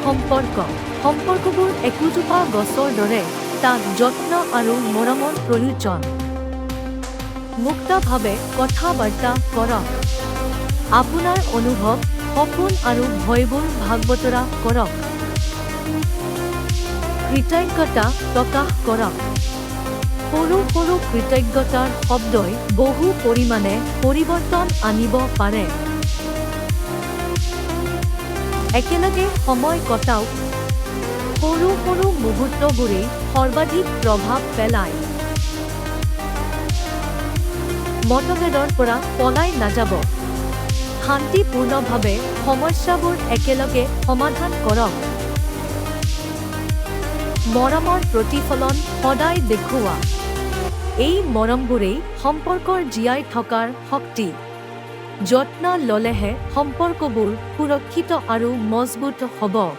সম্পৰ্কবোৰ একোজোপা গছৰ দৰে, তাক যত্ন আৰু মৰমৰ প্ৰয়োজন। মুক্তভাৱে কথা-বাৰ্তা কৰক। আপোনাৰ অনুভৱ, সপোন আৰু ভয়বোৰ ভাগ-বতৰা কৰক। কৃতজ্ঞতা প্ৰকাশ কৰক। সৰু সৰু কৃতজ্ঞতাৰ শব্দই বহু পৰিমাণে পৰিৱৰ্তন আনিব পাৰে। একেলগে সময় কটাওক। সৰু সৰু মুহূৰ্তবোৰেই সৰ্বাধিক প্ৰভাৱ পেলায়। মতভেদৰ পৰা পলাই নাযাব। শান্তিপূৰ্ণভাৱে সমস্যাবোৰ একেলগে সমাধান কৰক। মৰমৰ প্ৰতিফলন সদায় দেখুওৱা। এই মৰমবোৰেই সম্পৰ্কৰ জীয়াই থকাৰ শক্তি। যত্ন ল'লেহে সম্পৰ্কবোৰ সুৰক্ষিত আৰু মজবুত হ'ব।